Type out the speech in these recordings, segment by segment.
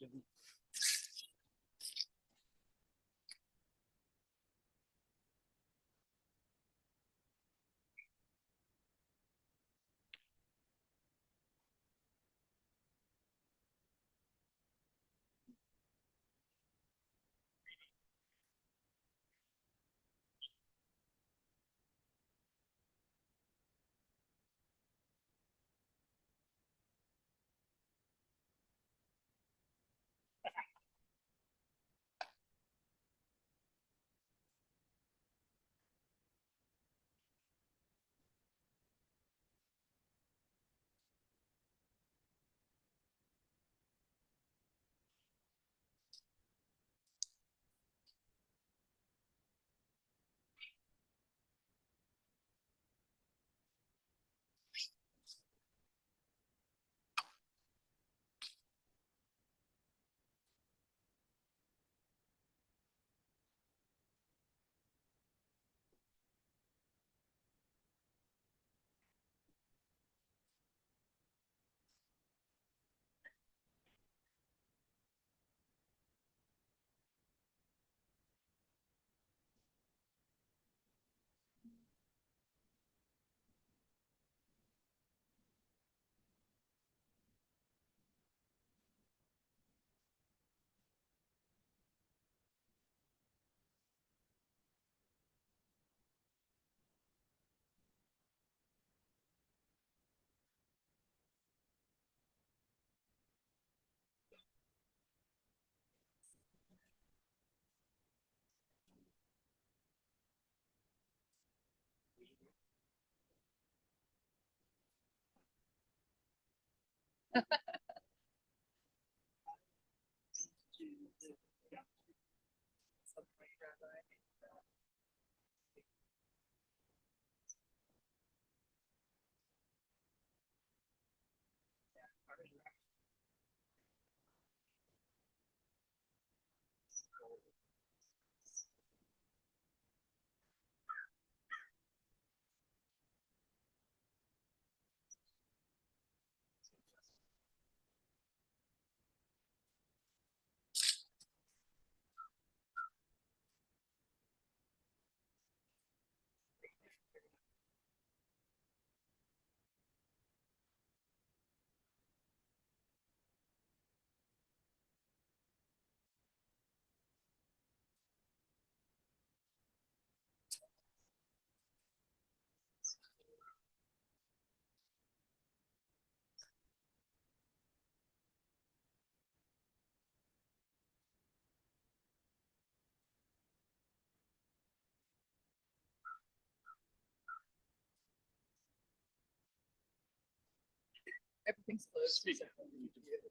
Everything's closed.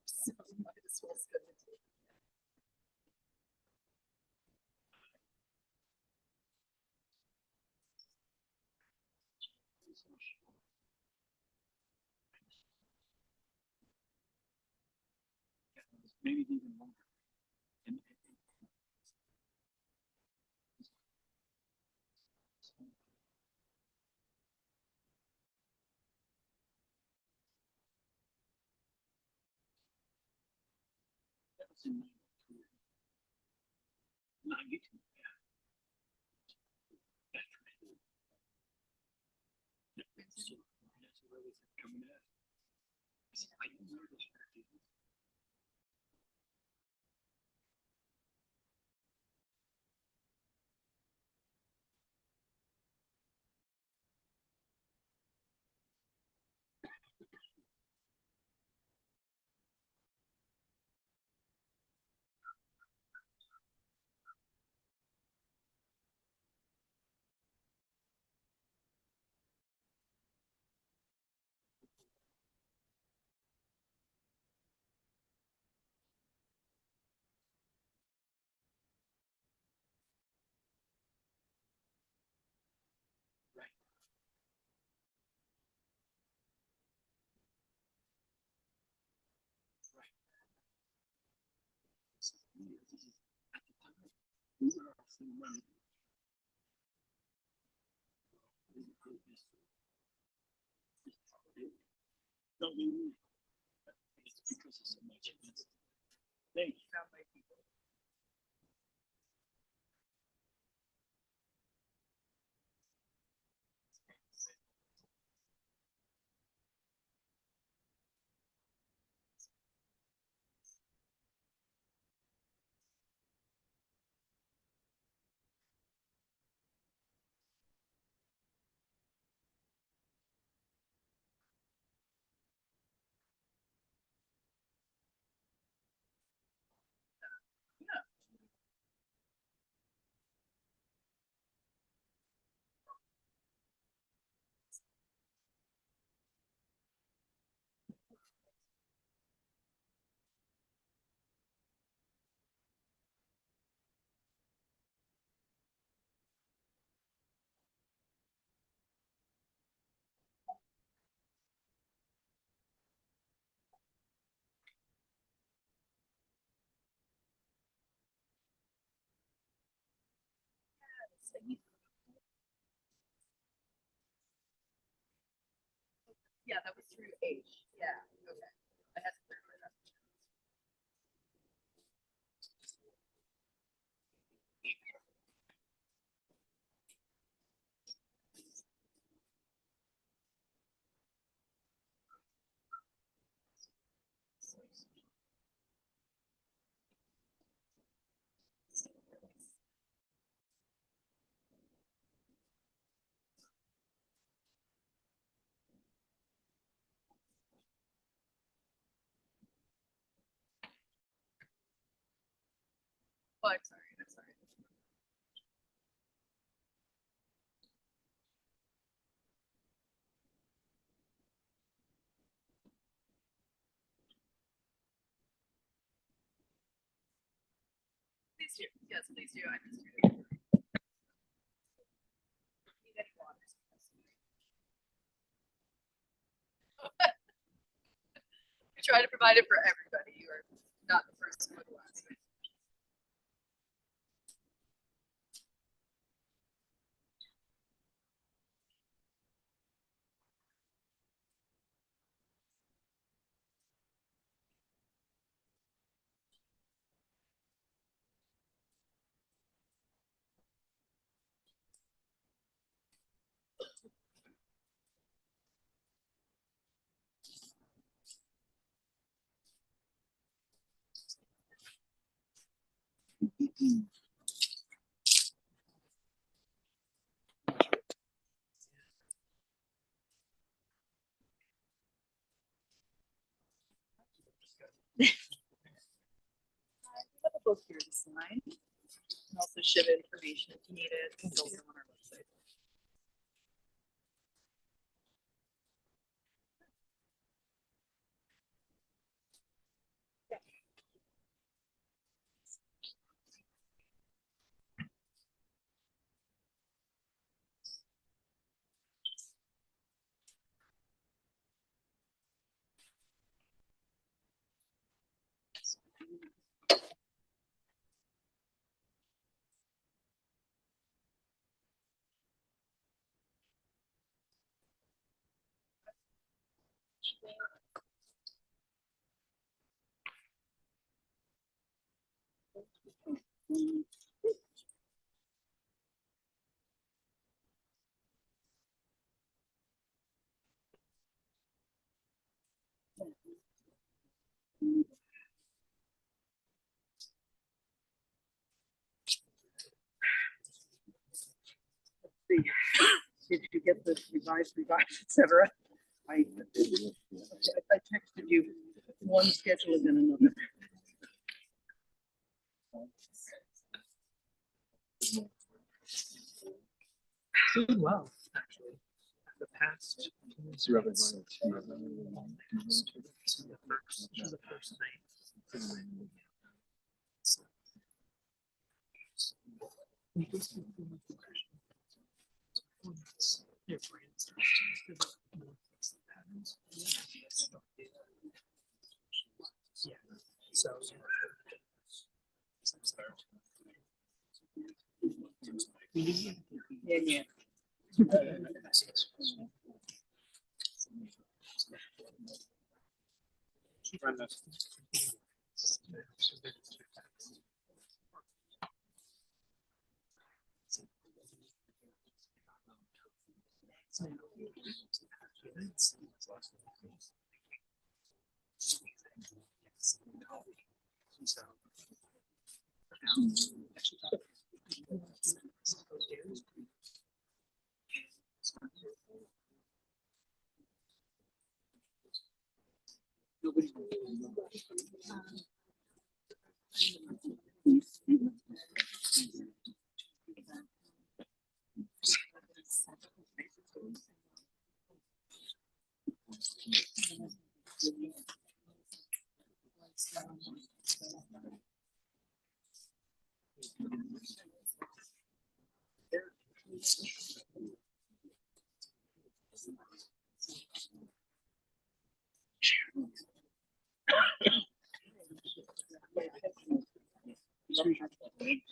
So might as well spend it. Maybe even longer. And that was in 92. 92. Yeah. That's right. So that's where was it coming at? I didn't know this. Right. Right. So, at the time, we were also running. Don't leave me. It's because of so much. Thank you. Found my people. Yeah. Yes, and yeah, that was through H. Yeah. Okay. I had to clear it up. Oh, I'm sorry. I'm sorry. Please do. Yes, please do. I just need any water. We try to provide it for everybody. You are not the first or the last. I have a book here to sign. And also ship information if you need it. It's also on our website. See, did you get the revised, etc.? I texted you one schedule and then another. Doing well, actually. The past few months, the first night. Yeah. So. Yeah, yeah. Run this.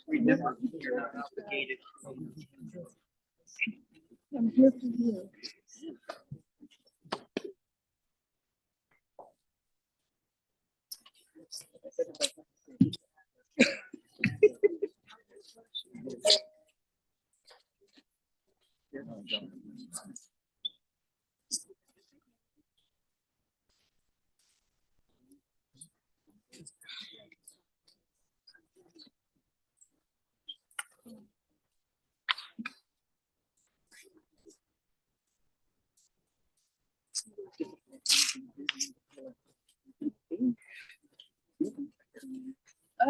Remember, you're not obligated. I'm here for you.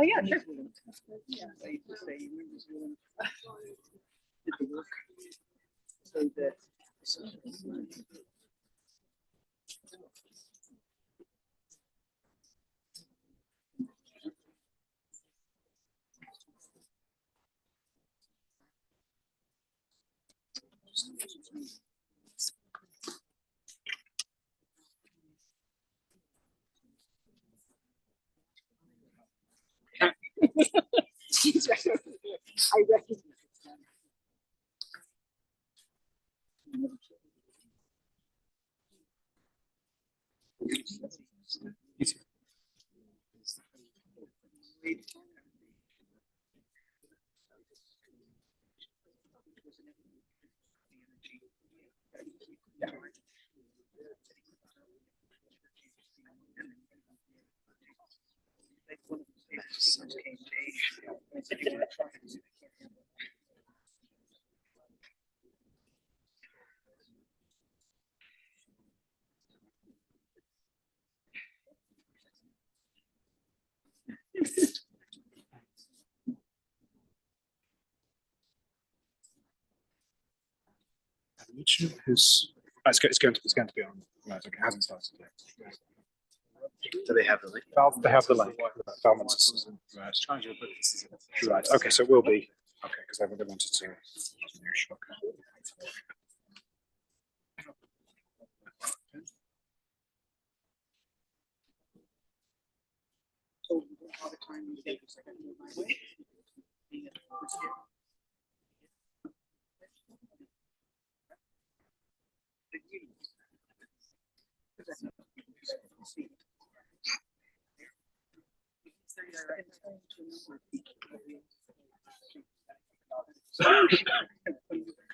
Yeah, sure. Yeah, I used to say you were doing did the work so that. I recognize that. YouTube is it's going to be on. Right, okay, it hasn't started yet. Do they have the link? They have the link. Balance. Right. Right. Okay, so it will be okay because they wanted to. So a lot of time you take a second to my way.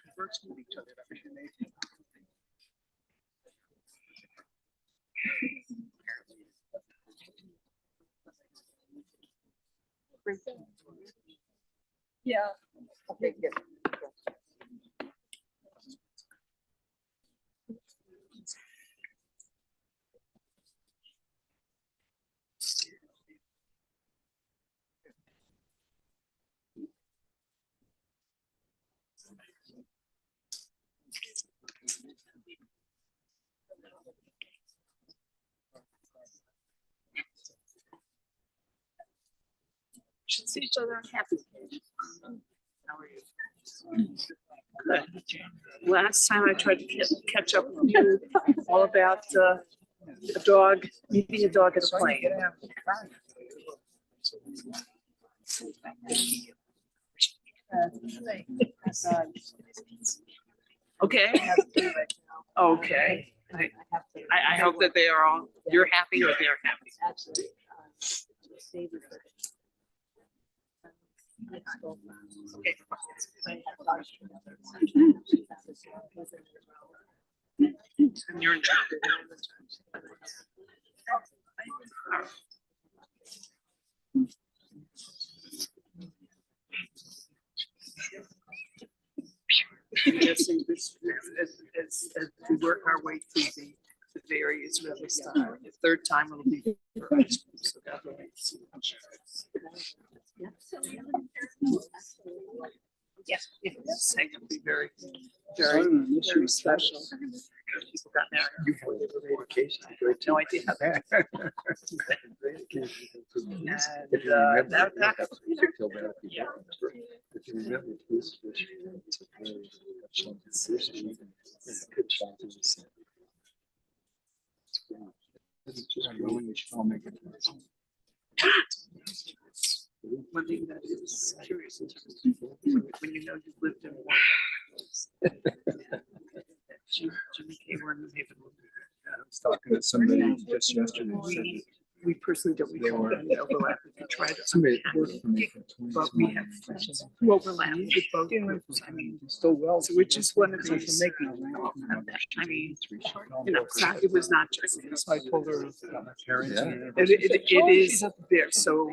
Converts with each other. That was your name. Yeah. Okay, good. Should see each other happy. How are you? Good. Last time I tried to catch up with you all about a dog, meeting a dog at a plane. Okay. Okay. I hope that they are all, you're happy or they're happy. favorite. Okay. And you're in charge. I'm guessing this, as we work our way through the various levels, the third time it'll be. For ice cream, so that way it's- Yes, it's going to be very, very special. People got married before they were ready. No idea how that. And that. Yeah. If you remember this, it's a very short decision. Good shot to the center. It's just really strong. One thing that is curious in terms of when you know you've lived in one. Jimmy K. were in the neighborhood. I was talking to somebody just yesterday. who said that We personally don't They recall were- any overlap. We tried to Somebody unpack that worked for me it, for 20 but we have friends who overlap with both groups. I mean, Still well. so which is one of So these. making I mean, you know, it's not, it was not just bipolar. my parents. Yeah. it is there. So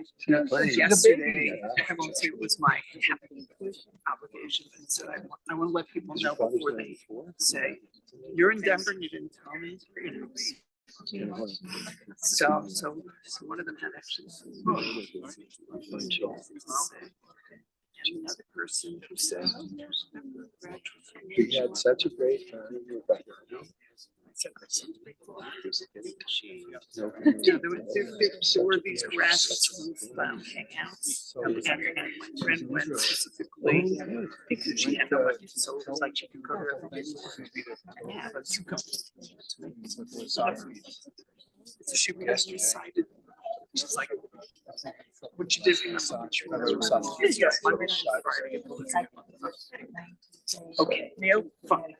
Playing. yesterday, I won't say it was my obligation, but so I want to let people know before they say, you're in Denver and you didn't tell me. You know, so one of them had actually. And another person who said. We had such a great time. Yeah, there were these grassroots hangouts. And my friend went specifically because she had no money, so it was like she could go there every day. And have a so she just decided, she's like, what you did remember what you were. Yes, Monday, Friday. Okay, no, fine.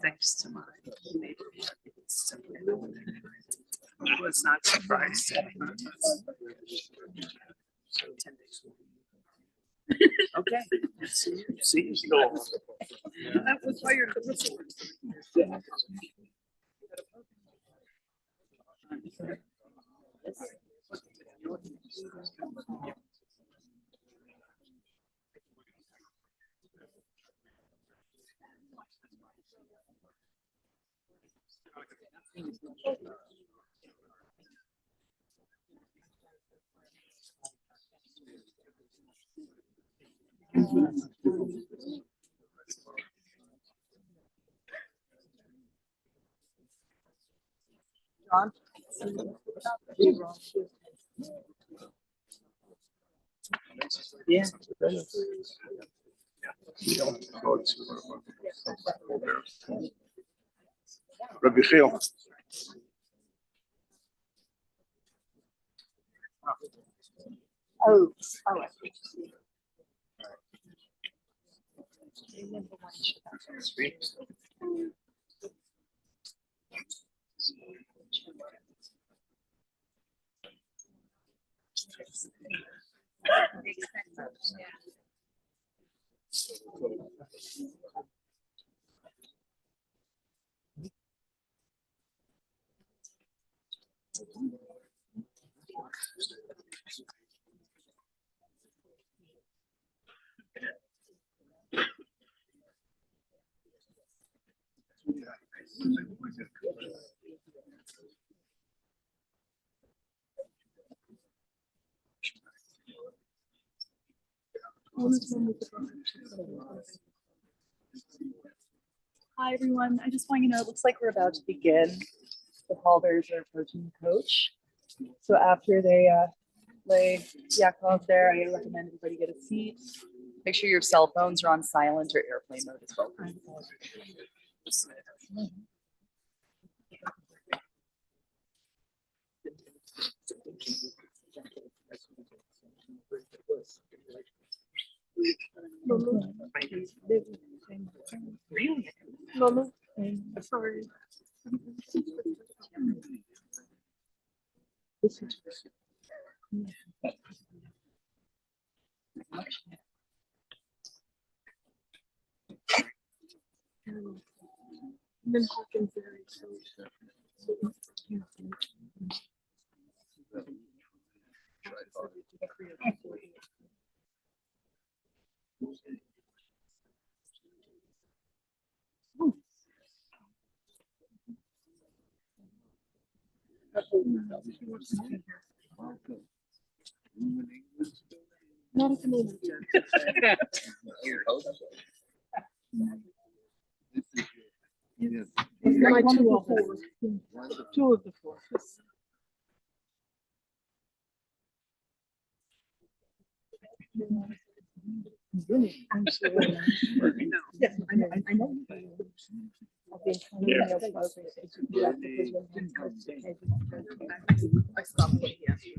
Thanks to my neighborhood. I was not surprised. 10 days. Okay. See you. That was why you're the whistle. John? Yeah. Rabbi Phil. Oh, Hi, everyone. I just want you to know, it looks like we're about to begin. The Halbers are approaching the coach. So after they lay Yaakov there, I recommend everybody get a seat. Make sure your cell phones are on silent or airplane mode as well. Really? Mama, sorry. Then Hawkins very not at the moment. My two of the four. Two of the four. Yes, I know. I've been trying to know about this. I stopped looking at you.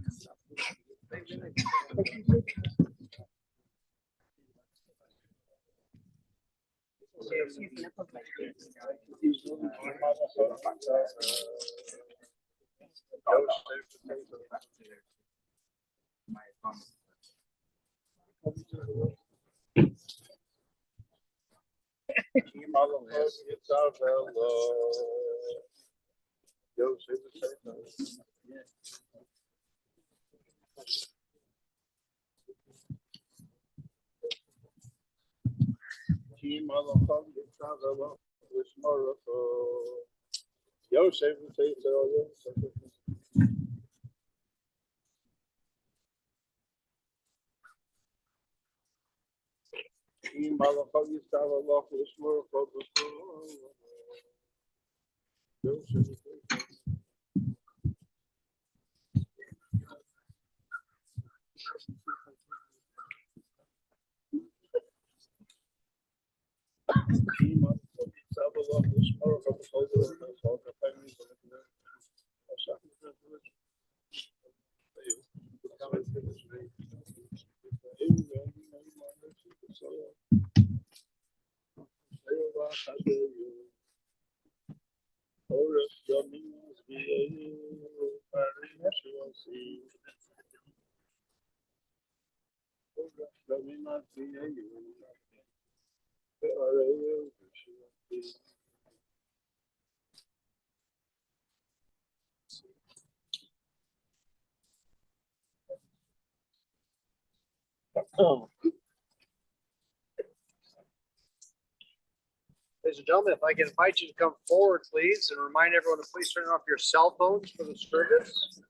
Ladies and gentlemen, if I can invite you to come forward, please, and remind everyone to please turn off your cell phones for the service.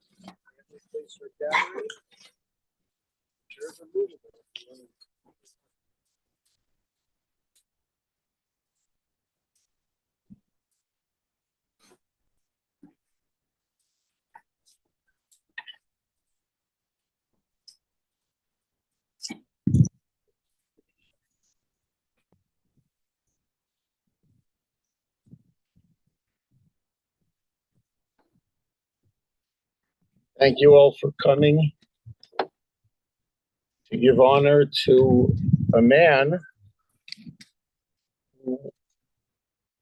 Please start gathering. Chairs are movable. Thank you all for coming to give honor to a man who,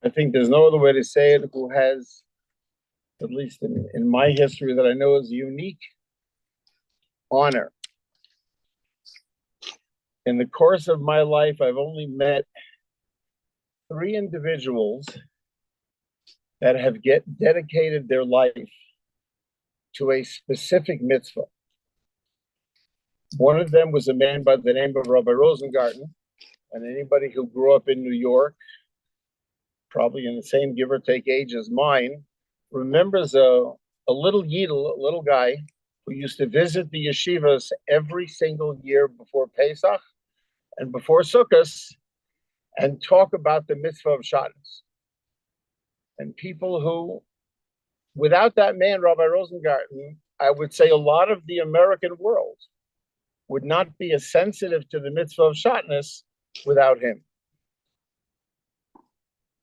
I think there's no other way to say it, who has, at least in my history that I know, is unique honor. In the course of my life, I've only met 3 individuals that have dedicated their life to a specific mitzvah. One of them was a man by the name of Rabbi Rosengarten, and anybody who grew up in New York, probably in the same give or take age as mine, remembers a little yidel, a little guy, who used to visit the yeshivas every single year before Pesach and before Sukkot and talk about the mitzvah of Shabbos. And people who, without that man, Rabbi Rosengarten, I would say a lot of the American world would not be as sensitive to the mitzvah of Shabbos without him.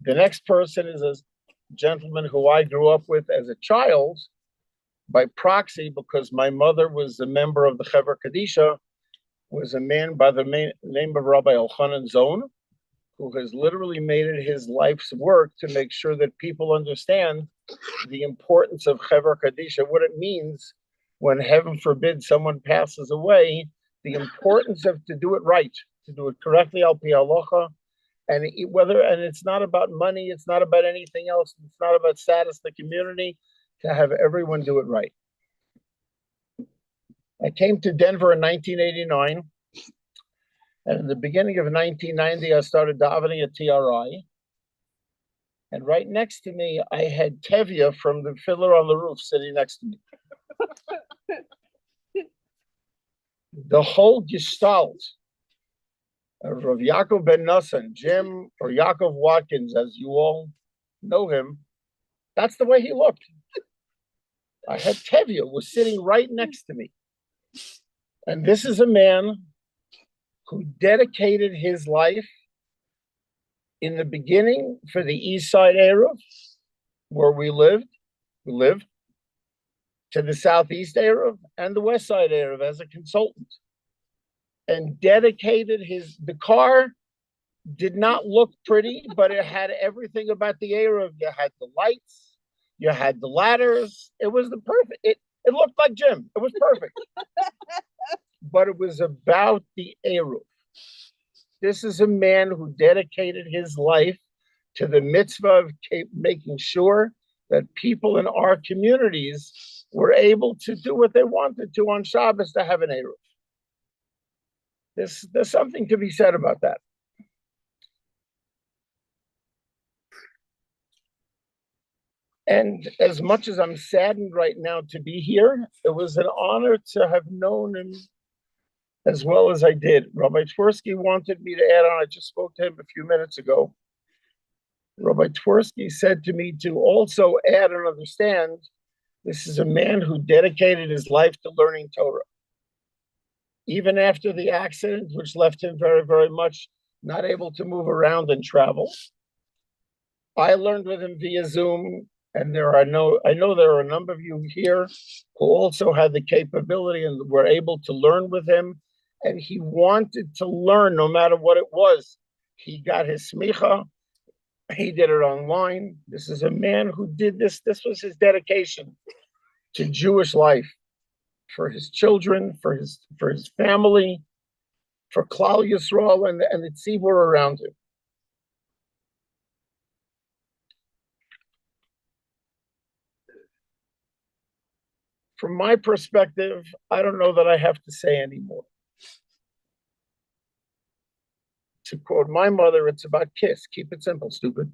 The next person is a gentleman who I grew up with as a child by proxy because my mother was a member of the Chevra Kadisha, was a man by the name of Rabbi Elchanan Zon, who has literally made it his life's work to make sure that people understand the importance of Chever Kadisha, what it means when, heaven forbid, someone passes away, the importance of to do it right, to do it correctly, al pi halacha, and it's not about money, it's not about anything else, it's not about status in the community, to have everyone do it right. I came to Denver in 1989, and in the beginning of 1990, I started davening at TRI. And right next to me, I had Tevye from the Fiddler on the Roof sitting next to me. The whole gestalt of Rav Yaakov ben Nassan, Jim, or Yaakov Watkins, as you all know him, that's the way he looked. I had Tevye was sitting right next to me. And this is a man who dedicated his life in the beginning for the East Side Eruv, where we lived, to the Southeast Eruv and the West Side Eruv as a consultant, and dedicated the car did not look pretty, but it had everything about the Eruv. You had the lights, you had the ladders. It was the perfect, it looked like Jim. It was perfect. But it was about the Eruv. This is a man who dedicated his life to the mitzvah of making sure that people in our communities were able to do what they wanted to on Shabbos to have an Eruv. There's something to be said about that. And as much as I'm saddened right now to be here, it was an honor to have known him as well as I did. Rabbi Twersky wanted me to add on. I just spoke to him a few minutes ago. Rabbi Twersky said to me to also add and understand, this is a man who dedicated his life to learning Torah. Even after the accident, which left him very, very much not able to move around and travel. I learned with him via Zoom, and I know there are a number of you here who also had the capability and were able to learn with him. And he wanted to learn no matter what it was. He got his smicha. He did it online. This is a man who did this. This was his dedication to Jewish life, for his children, for his family, for Klal Yisrael and the tzibur around him. From my perspective, I don't know that I have to say anymore. To quote my mother, it's about kiss. Keep it simple, stupid.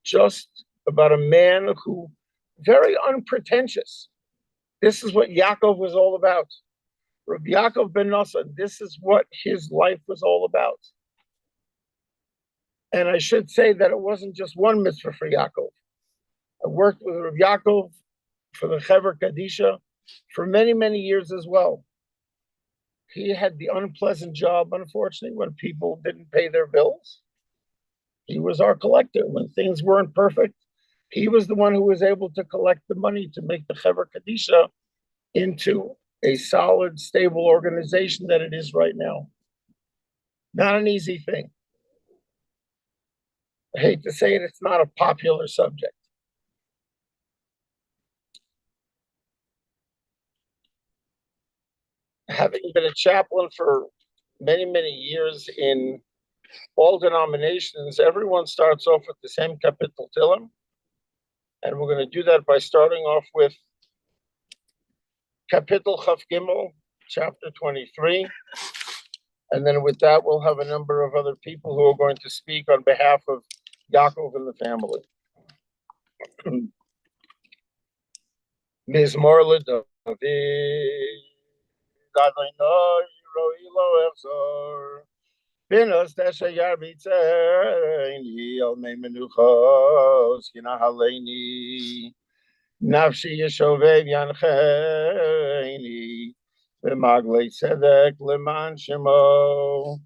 Just about a man who, very unpretentious. This is what Yaakov was all about. Rabbi Yaakov ben Nassan, this is what his life was all about. And I should say that it wasn't just one mitzvah for Yaakov. I worked with Rabbi Yaakov for the Chever Kadisha for many, many years as well. He had the unpleasant job, unfortunately, when people didn't pay their bills. He was our collector. When things weren't perfect, he was the one who was able to collect the money to make the Chever Kadisha into a solid, stable organization that it is right now. Not an easy thing. I hate to say it, it's not a popular subject. Having been a chaplain for many, many years in all denominations, everyone starts off with the same kapitel Tillim. And we're going to do that by starting off with Kapitel Chaf Gimel, chapter 23. And then with that, we'll have a number of other people who are going to speak on behalf of Yaakov and the family. Mizmor LeDavid. Binos Teshayar Bitzaini Al Mei Menuchos Kina Haleini Nafshi Yeshovev Yancheini B'maglei Tzedek Leman Shemo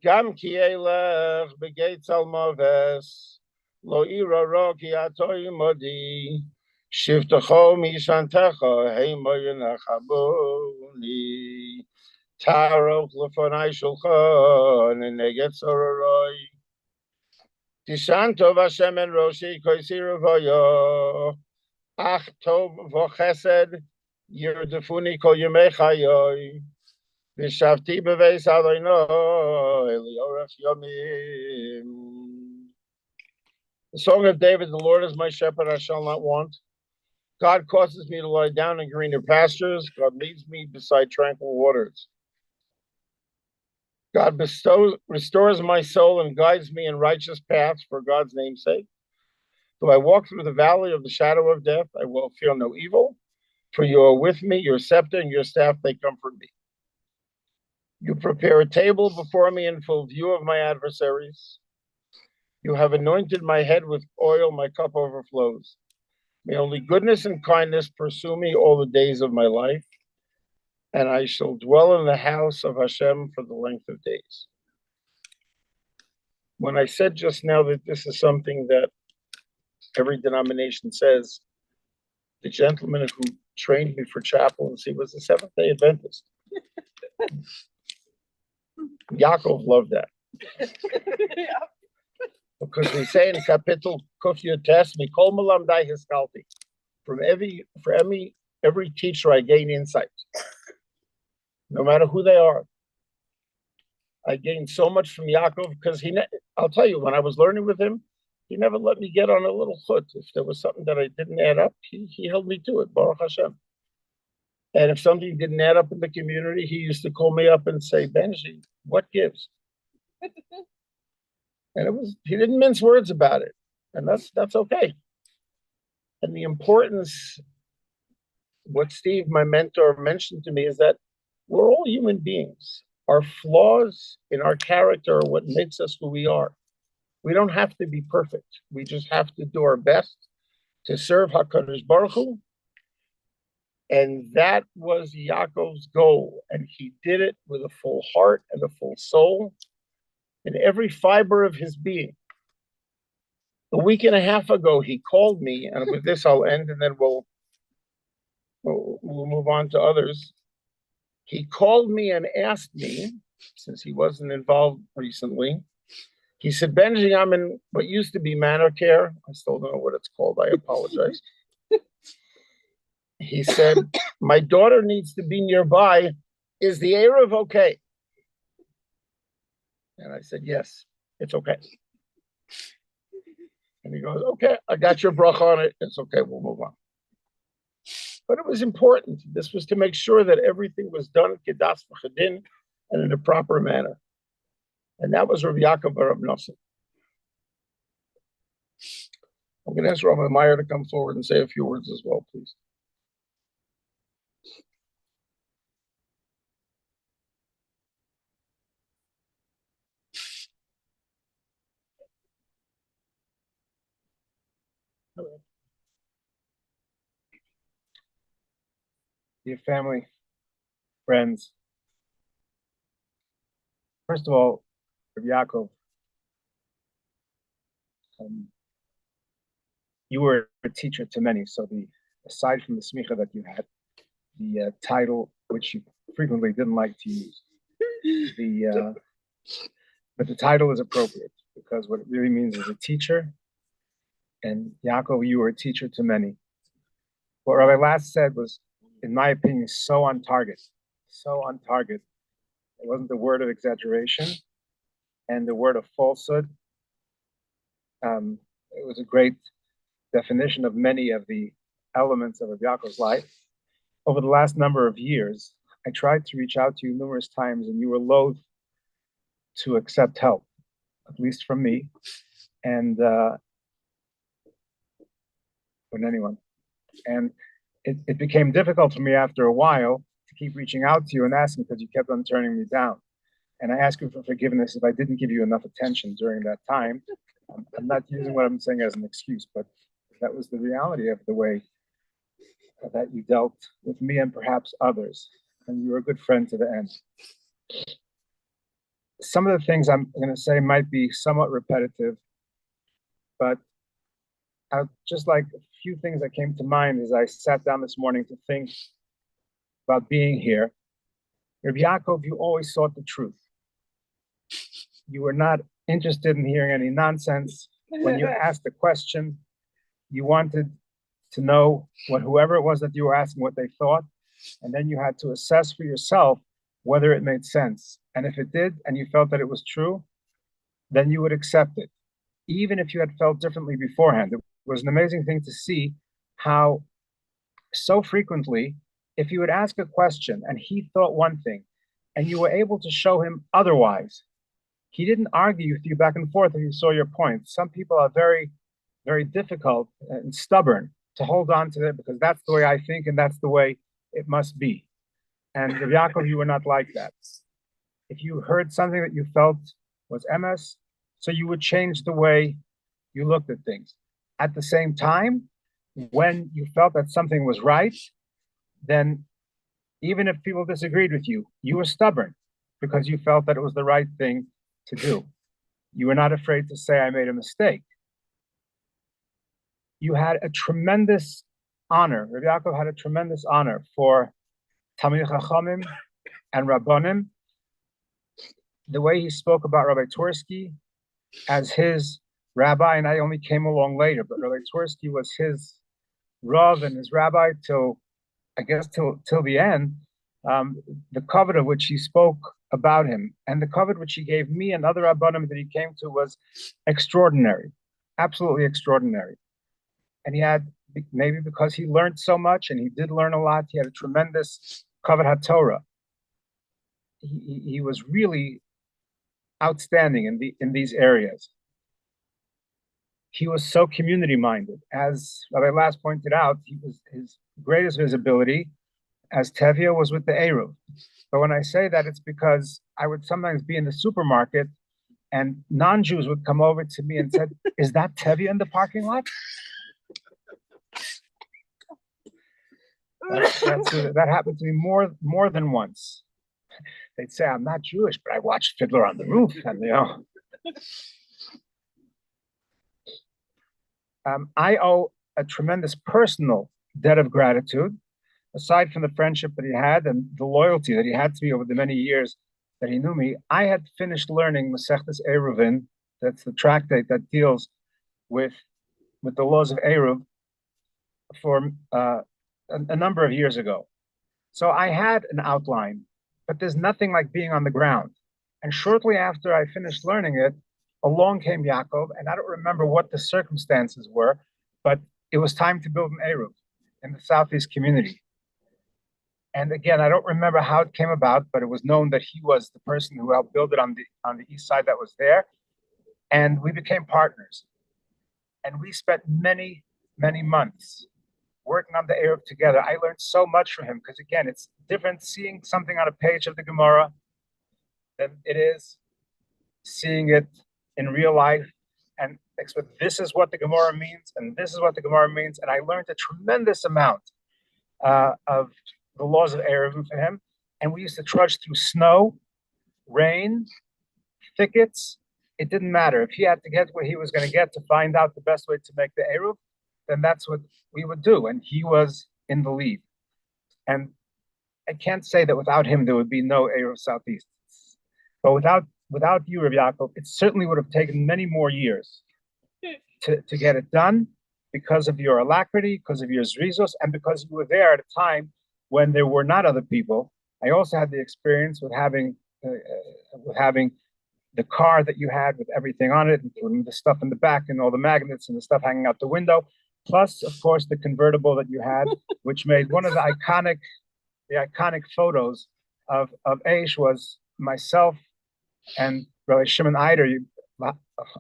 Gam Ki Elech B'Geit Zalmoves Lo Ira Roki Atoy Modi Shiftacho Mishantecha Heimo Yenachaboni Taroch Lefonai Shulchan and Neget Sororoi Tishan tov Hashem en roshi koisiru voyo. Ach tov v'chesed yirdefuni kol yemei chayoy. V'shavti beveis Adonai liorach yomim. The Song of David, the Lord is my shepherd, I shall not want. God causes me to lie down in greener pastures. God leads me beside tranquil waters. God restores my soul and guides me in righteous paths for God's name's sake. Though I walk through the valley of the shadow of death, I will fear no evil, for you are with me, your scepter and your staff, they comfort me. You prepare a table before me in full view of my adversaries. You have anointed my head with oil, my cup overflows. May only goodness and kindness pursue me all the days of my life, and I shall dwell in the house of Hashem for the length of days. When I said just now that this is something that every denomination says, the gentleman who trained me for chaplaincy was a Seventh-day Adventist. Yaakov loved that. Because we say in Kapitel Kuf Yotes, Mikol Malamdai Hiskalti. From every teacher, I gain insight. No matter who they are. I gained so much from Yaakov because I'll tell you, when I was learning with him, he never let me get on a little chut. If there was something that I didn't add up, he held me to it, Baruch Hashem. And if something didn't add up in the community, he used to call me up and say, Benji, what gives? And he didn't mince words about it. And that's okay. And the importance, what Steve, my mentor, mentioned to me is that we're all human beings. Our flaws in our character are what makes us who we are. We don't have to be perfect. We just have to do our best to serve HaKadosh Baruch Hu. And that was Yaakov's goal. And he did it with a full heart and a full soul in every fiber of his being. A week and a half ago, he called me, and with this I'll end, and then we'll move on to others. He called me and asked me, since he wasn't involved recently, he said, Benji, I'm in what used to be Manor Care. I still don't know what it's called. I apologize. He said, my daughter needs to be nearby. Is the Eruv okay? And I said, yes, it's okay. And he goes, okay, I got your bracha on it. It's okay, we'll move on. But it was important. This was to make sure that everything was done kedas v'chadin and in a proper manner. And that was Rav Yaakov bar Rav Nosson. I'm going to ask Rabbi Meyer to come forward and say a few words as well, please. Dear family, friends, first of all, Rav Yaakov, you were a teacher to many. So aside from the smicha that you had, the title, which you frequently didn't like to use, but the title is appropriate because what it really means is a teacher. And Yaakov, you were a teacher to many. What Rabbi last said was, in my opinion, so on target. So on target. It wasn't the word of exaggeration and the word of falsehood. It was a great definition of many of the elements of Yaakov's life. Over the last number of years, I tried to reach out to you numerous times, and you were loath to accept help, at least from me, and from anyone. And it became difficult for me after a while to keep reaching out to you and asking because you kept on turning me down. And I ask you for forgiveness if I didn't give you enough attention during that time. I'm not using what I'm saying as an excuse, but that was the reality of the way that you dealt with me and perhaps others. And you were a good friend to the end. Some of the things I'm going to say might be somewhat repetitive, but just like a few things that came to mind as I sat down this morning to think about being here. Rabbi Yaakov, you always sought the truth. You were not interested in hearing any nonsense. when you asked a question, you wanted to know what whoever it was that you were asking what they thought, and then you had to assess for yourself whether it made sense. And if it did, and you felt that it was true, then you would accept it, even if you had felt differently beforehand. It was an amazing thing to see how so frequently, if you would ask a question and he thought one thing, and you were able to show him otherwise, he didn't argue with you back and forth if you saw your point. Some people are very, very difficult and stubborn to hold on to it because that's the way I think and that's the way it must be. And Rav Yaakov, you were not like that. If you heard something that you felt was emes, so you would change the way you looked at things. At the same time, when you felt that something was right, then even if people disagreed with you, you were stubborn because you felt that it was the right thing to do. You were not afraid to say, I made a mistake. You had a tremendous honor. Rav Yaakov had a tremendous honor for Talmidei Chachamim and Rabbanim. The way he spoke about Rabbi Twersky as his rabbi, and I only came along later, but Rabbi Twersky was his Rav and his rabbi till the end. The covet of which he spoke about him and the covet which he gave me and other Rabbanim that he came to was extraordinary, absolutely extraordinary. And he had, maybe because he learned so much, and he did learn a lot, he had a tremendous covet HaTorah. He was really outstanding in these areas. He was so community-minded. As Rabbi Last pointed out, his greatest visibility as Tevye was with the Eruv. But when I say that, it's because I would sometimes be in the supermarket and non-Jews would come over to me and said, is that Tevye in the parking lot? That happened to me more than once. They'd say, I'm not Jewish, but I watched Fiddler on the Roof. And I owe a tremendous personal debt of gratitude, aside from the friendship that he had and the loyalty that he had to me over the many years that he knew me. I had finished learning Masechtas Eruvin, that's the tractate that deals with the laws of Eruv, for a number of years ago. So I had an outline, but there's nothing like being on the ground. And shortly after I finished learning it, along came Yaakov, and I don't remember what the circumstances were, but it was time to build an Eruv in the Southeast community. And again, I don't remember how it came about, but it was known that he was the person who helped build it on the east side that was there. And we became partners. And we spent many, many months working on the Eruv together. I learned so much from him because, again, it's different seeing something on a page of the Gemara than it is seeing it in real life and expect this is what the Gemara means and this is what the Gemara means. And I learned a tremendous amount of the laws of Eruv from him. And we used to trudge through snow, rain, thickets. It didn't matter. If he had to get where he was going to get to find out the best way to make the Eruv, then that's what we would do. And he was in the lead. And I can't say that without him, there would be no Eruv Southeast. But without you, Rav Yaakov, it certainly would have taken many more years to get it done because of your alacrity, because of your zrizos, and because you were there at a time when there were not other people. I also had the experience with having the car that you had with everything on it, including the stuff in the back and all the magnets and the stuff hanging out the window, plus, of course, the convertible that you had, which made one of the iconic photos of Aish was myself and Rabbi Shimon Eider,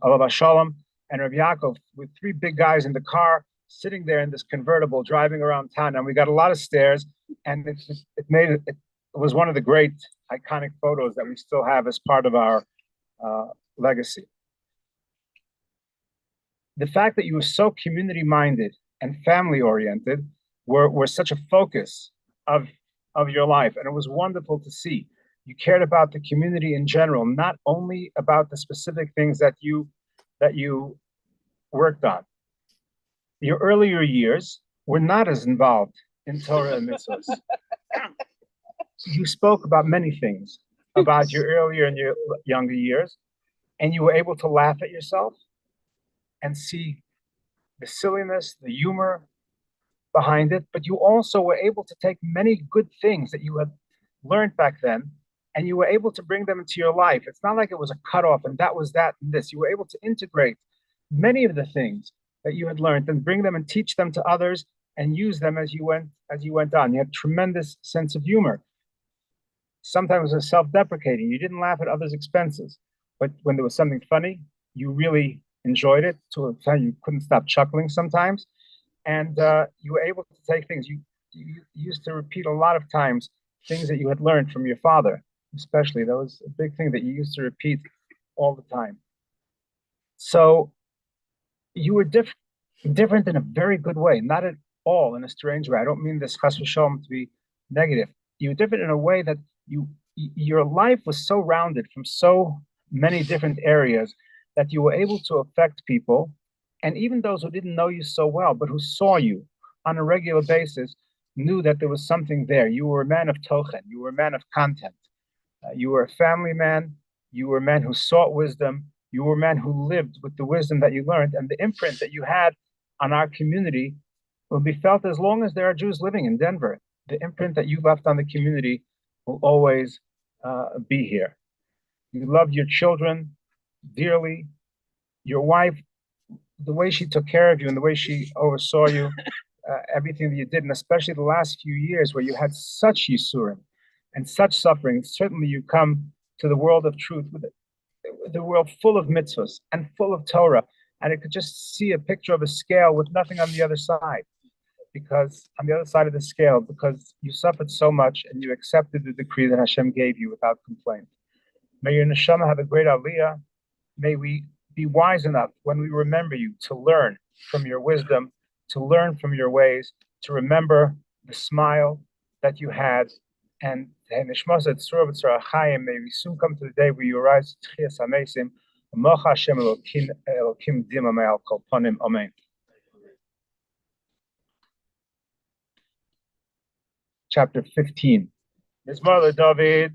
Alav Shalom, and Rabbi Yaakov, with three big guys in the car, sitting there in this convertible, driving around town. And we got a lot of stairs, and it was one of the great iconic photos that we still have as part of our legacy. The fact that you were so community-minded and family-oriented were such a focus of your life, and it was wonderful to see. You cared about the community in general, not only about the specific things that you worked on. Your earlier years were not as involved in Torah and mitzvahs. You spoke about many things about your earlier and your younger years, and you were able to laugh at yourself, and see the silliness, the humor behind it, but you also were able to take many good things that you had learned back then, and you were able to bring them into your life. It's not like it was a cutoff and that was that and this. You were able to integrate many of the things that you had learned and bring them and teach them to others and use them as you went on. You had tremendous sense of humor. Sometimes it was self-deprecating. You didn't laugh at others' expenses, but when there was something funny, you really enjoyed it to a time you couldn't stop chuckling sometimes. And you were able to take things. You used to repeat a lot of times things that you had learned from your father, especially. That was a big thing that you used to repeat all the time. So you were different in a very good way, not at all in a strange way. I don't mean this chas v'shalom to be negative. You were different in a way that your life was so rounded from so many different areas that you were able to affect people, and even those who didn't know you so well, but who saw you on a regular basis, knew that there was something there. You were a man of tochen. You were a man of content. You were a family man. You were a man who sought wisdom. You were a man who lived with the wisdom that you learned, and the imprint that you had on our community will be felt as long as there are Jews living in Denver. The imprint that you left on the community will always be here. You loved your children dearly. Your wife, the way she took care of you and the way she oversaw you, everything that you did, and especially the last few years where you had such yisurim and such suffering. Certainly you come to the world of truth with the world full of mitzvahs and full of Torah, and it could just see a picture of a scale with nothing on the other side, because on the other side of the scale, because you suffered so much and you accepted the decree that Hashem gave you without complaint. May your neshama have a great aliyah. May we be wise enough when we remember you to learn from your wisdom, to learn from your ways, to remember the smile that you had. And may we soon come to the day where you arise to Tchias HaMesim. Hashem Elokim Dima Me'al Kol Panim. Amen. Chapter 15. Mizmor LeDavid.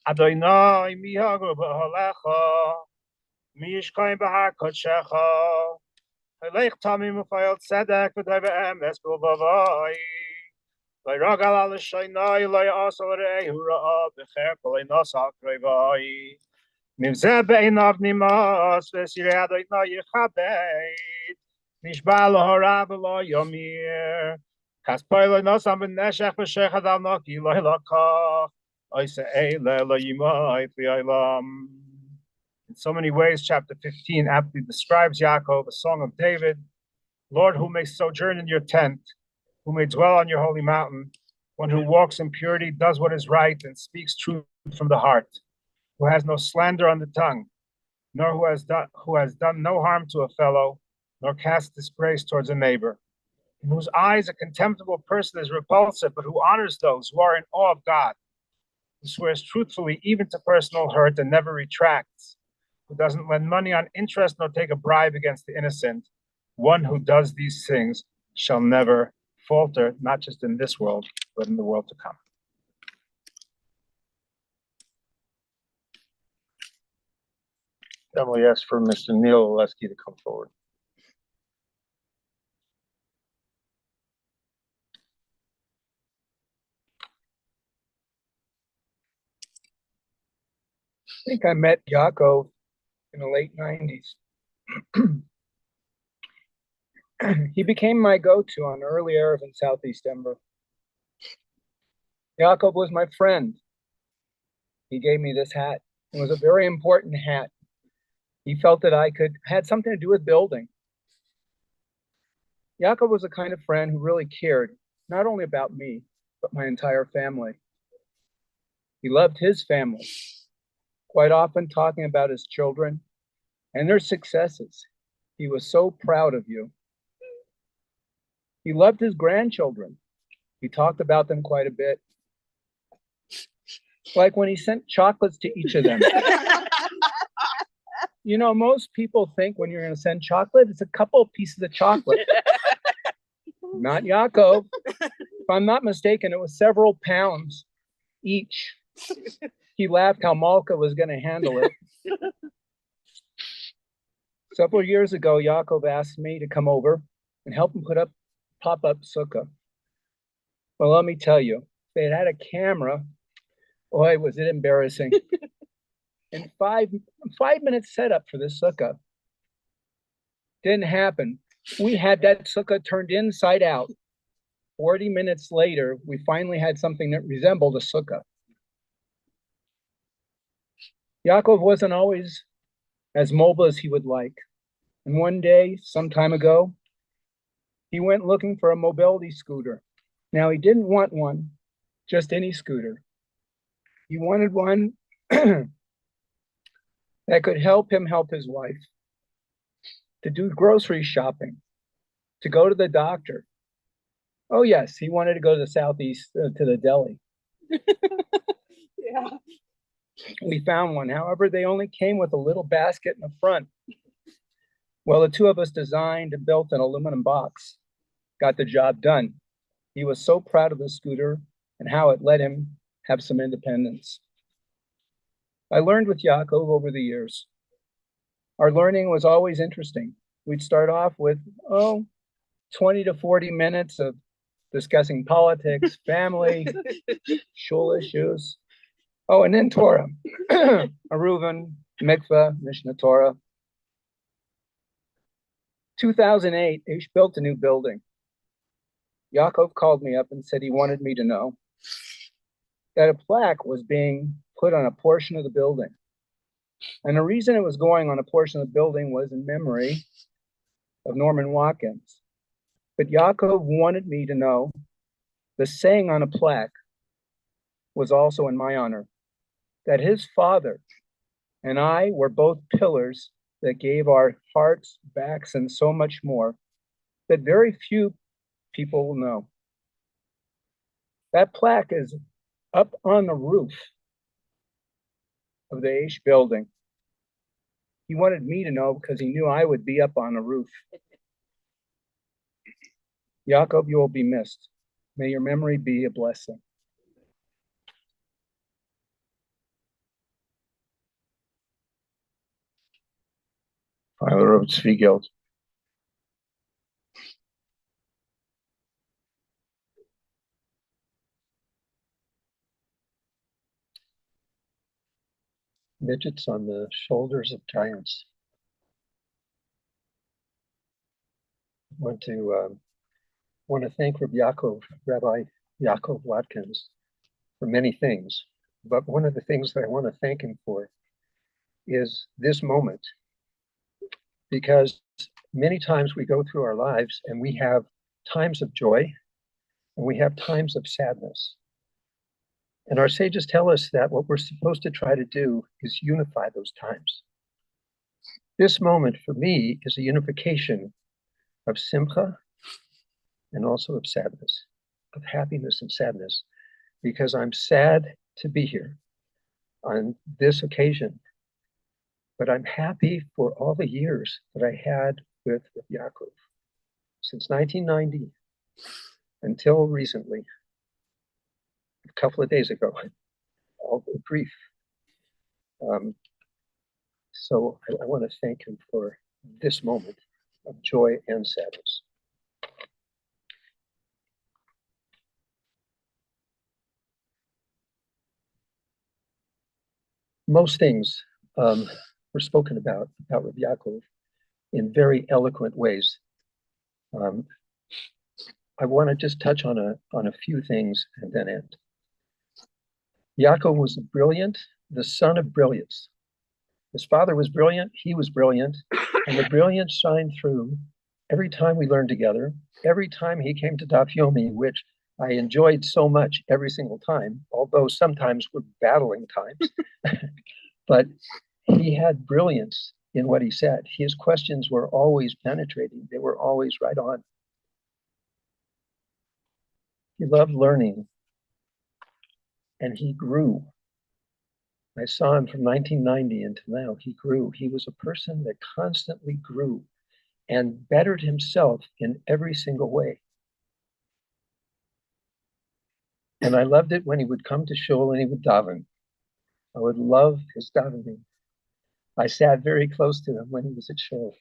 Adonai mi hagru b'holecha, mi yishkoim b'har kodshecha, halech tamim ufayel tzedek v'day v'emes b'lvavai, v'yragal al shaynai v'yasal re'ehu ra'ah b'cher kol einos ha'krevai, mivzeh be'einav nimas v'sirei Adonai yichabed, nishba lo hara v'lo yomir, kaspai lo nosam b'neshech v'shechad al noki lo hilakach, in so many ways, chapter 15 aptly describes Yaakov, a song of David. Lord, who may sojourn in your tent, who may dwell on your holy mountain, one who walks in purity, does what is right, and speaks truth from the heart, who has no slander on the tongue, nor who has done no harm to a fellow, nor cast disgrace towards a neighbor, in whose eyes a contemptible person is repulsive, but who honors those who are in awe of God, who swears truthfully even to personal hurt and never retracts, who doesn't lend money on interest nor take a bribe against the innocent. One who does these things shall never falter, not just in this world, but in the world to come. Emily asked for Mr. Neil Oleski to come forward. I think I met Yaakov in the late 90s. He became my go-to on early Erev in Southeast Denver. Yaakov was my friend. He gave me this hat. It was a very important hat. He felt that had something to do with building. Yaakov was the kind of friend who really cared, not only about me, but my entire family. He loved his family, quite often talking about his children and their successes. He was so proud of you. He loved his grandchildren. He talked about them quite a bit. Like when he sent chocolates to each of them. You know, most people think when you're going to send chocolate, it's a couple of pieces of chocolate. Not Yaakov. If I'm not mistaken, it was several pounds each. He laughed how Malka was going to handle it. Several years ago, Yaakov asked me to come over and help him put up pop-up sukkah. Well, let me tell you, if they had a camera, boy, was it embarrassing. In 5 minutes setup for this sukkah. Didn't happen. We had that sukkah turned inside out. 40 minutes later, we finally had something that resembled a sukkah. Yaakov wasn't always as mobile as he would like. And one day, some time ago, he went looking for a mobility scooter. Now, he didn't want one, just any scooter. He wanted one that could help him help his wife, to do grocery shopping, to go to the doctor. Oh, yes, he wanted to go to the southeast, to the deli. Yeah. We found one. However, they only came with a little basket in the front. Well, the two of us designed and built an aluminum box, got the job done. He was so proud of the scooter and how it let him have some independence. I learned with Yaakov over the years. Our learning was always interesting. We'd start off with, 20 to 40 minutes of discussing politics, family, shul issues. Oh, and then Torah, Aruvin, Mikvah, Mishnah Torah. 2008, Ish built a new building. Yaakov called me up and said he wanted me to know that a plaque was being put on a portion of the building. And the reason it was going on a portion of the building was in memory of Norman Watkins. But Yaakov wanted me to know the saying on a plaque was also in my honor, that his father and I were both pillars that gave our hearts, backs, and so much more that very few people will know. That plaque is up on the roof of the Aish building. He wanted me to know because he knew I would be up on the roof. Yaakov, you will be missed. May your memory be a blessing. Father of Tzvigeld. Midgets on the shoulders of giants. I want to thank Rabbi Yaakov Watkins for many things, but one of the things that I want to thank him for is this moment, because many times we go through our lives and we have times of joy and we have times of sadness. And our sages tell us that what we're supposed to try to do is unify those times. This moment for me is a unification of simcha and also of sadness, of happiness and sadness, because I'm sad to be here on this occasion, but I'm happy for all the years that I had with Yaakov, since 1990 until recently, a couple of days ago, all the grief. So I want to thank him for this moment of joy and sadness. Most things were spoken about Rabbi Yaakov in very eloquent ways. I want to just touch on a few things and then end. Yaakov was brilliant, the son of brilliance. His father was brilliant, he was brilliant, and the brilliance shined through every time we learned together, every time he came to Daf Yomi, which I enjoyed so much every single time, although sometimes we're battling times. But he had brilliance in what he said. His questions were always penetrating. They were always right on. He loved learning, and he grew. I saw him from 1990 until now. He grew. He was a person that constantly grew and bettered himself in every single way. And I loved it when he would come to shul and he would daven. I would love his davening. I sat very close to him when he was at shul.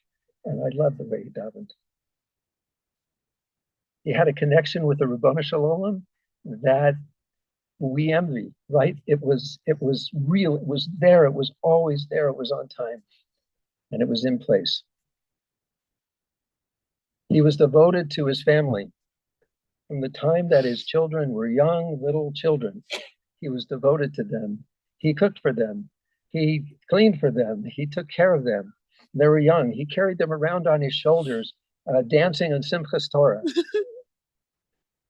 And I love the way he davened. He had a connection with the Ribono Shel Olam that we envy, right? It was real. It was there. It was always there. It was on time, and it was in place. He was devoted to his family from the time that his children were young, little children. He was devoted to them. He cooked for them. He cleaned for them. He took care of them. They were young. He carried them around on his shoulders, dancing on Simchas Torah.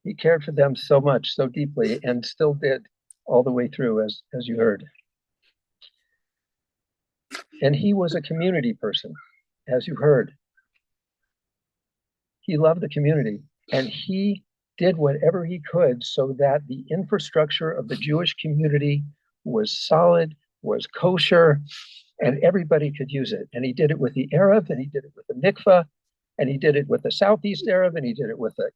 He cared for them so much, so deeply, and still did all the way through, as you heard. And he was a community person, as you heard. He loved the community, and he did whatever he could so that the infrastructure of the Jewish community was solid, was kosher, and everybody could use it. And he did it with the Erev, and he did it with the mikvah, and he did it with the Southeast Erev, and he did it with the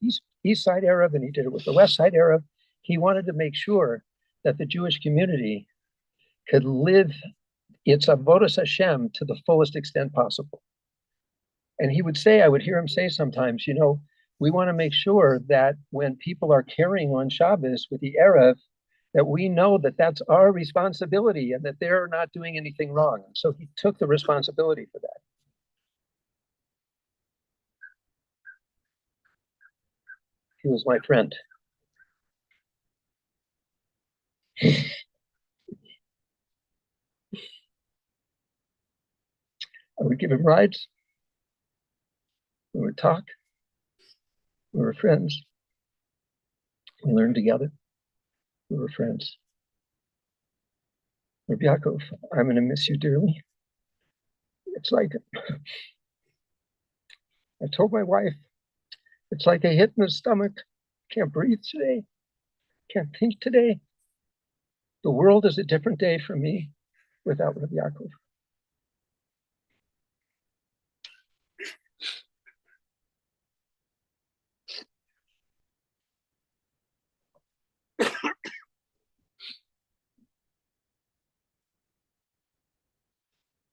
East Side Erev, and he did it with the West Side Erev. He wanted to make sure that the Jewish community could live its avodas Hashem to the fullest extent possible. And he would say, I would hear him say sometimes, you know, we want to make sure that when people are carrying on Shabbos with the Erev, that we know that that's our responsibility and that they're not doing anything wrong. So he took the responsibility for that. He was my friend. I would give him rides. We would talk. We were friends. We learned together. We were friends. Rabbi Yaakov, I'm going to miss you dearly. It's like, I told my wife, it's like a hit in the stomach. Can't breathe today. Can't think today. The world is a different day for me without Rabbi Yaakov.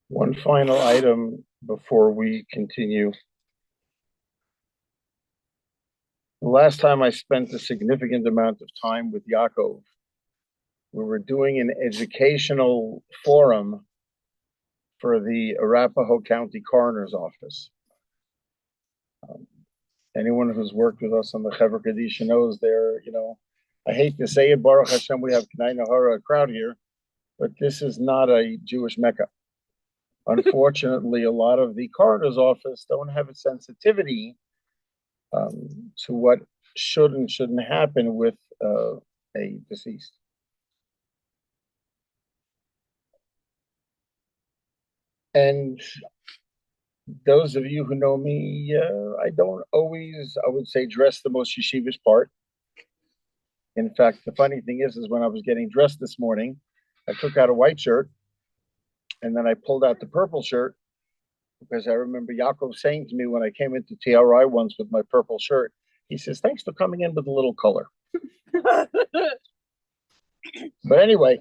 One final item before we continue. The last time I spent a significant amount of time with Yaakov, we were doing an educational forum for the Arapahoe County Coroner's Office. Anyone who's worked with us on the Chevra Kadisha knows there, you know, I hate to say it, Baruch Hashem, we have K'nai Nahara, a crowd here, but this is not a Jewish Mecca. Unfortunately, a lot of the coroner's office don't have a sensitivity to what should and shouldn't happen with a deceased. And those of you who know me, I don't always, I would say, dress the most yeshivish part. In fact, the funny thing is when I was getting dressed this morning, I took out a white shirt and then I pulled out the purple shirt because I remember Yaakov saying to me when I came into TRI once with my purple shirt, he says, thanks for coming in with a little color. But anyway,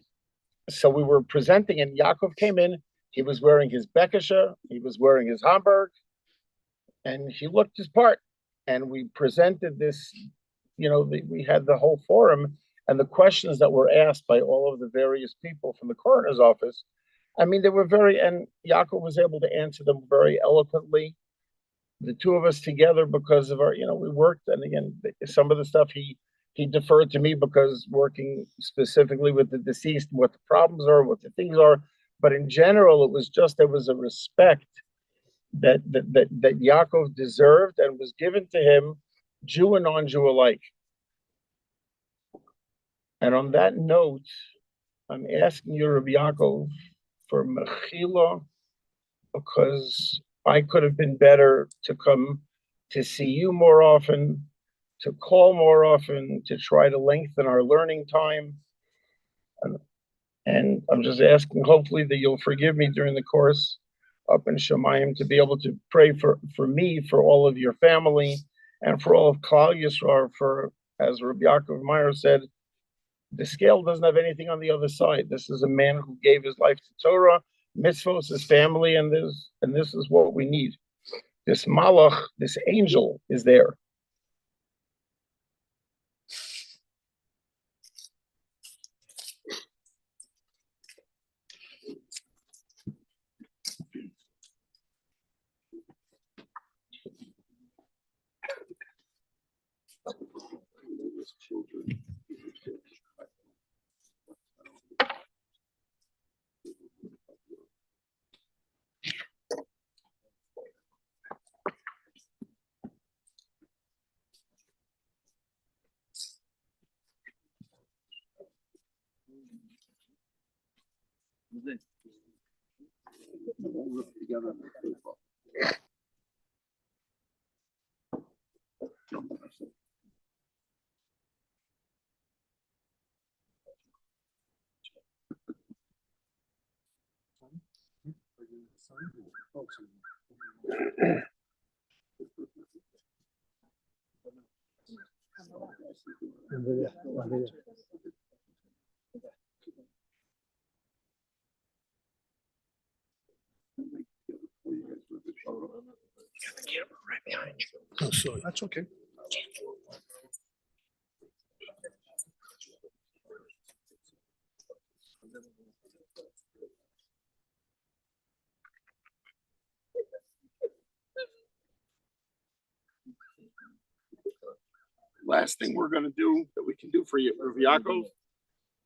so we were presenting and Yaakov came in. He was wearing his Bekisha, he was wearing his Hamburg, and he looked his part. And we presented this, you know, we had the whole forum and the questions that were asked by all of the various people from the coroner's office. I mean, they were and Yaakov was able to answer them very eloquently. The two of us together because of our, you know, we worked. And again, some of the stuff he deferred to me because working specifically with the deceased, what the problems are, what the things are. But in general, it was just, there was a respect that Yaakov deserved and was given to him, Jew and non-Jew alike. And on that note, I'm asking you, Rabbi Yaakov, for mechila, because I could have been better to come to see you more often, to call more often, to try to lengthen our learning time. And I'm just asking, hopefully, that you'll forgive me during the course up in Shemayim to be able to pray for me, for all of your family, and for all of Klal Yisrael, for, as Rabbi Yaakov Meyer said, the scale doesn't have anything on the other side. This is a man who gave his life to Torah, mitzvos, his family, and this is what we need. this malach, this angel is there. Oh, sorry. That's okay. Last thing we're going to do that we can do for Rav Yaakov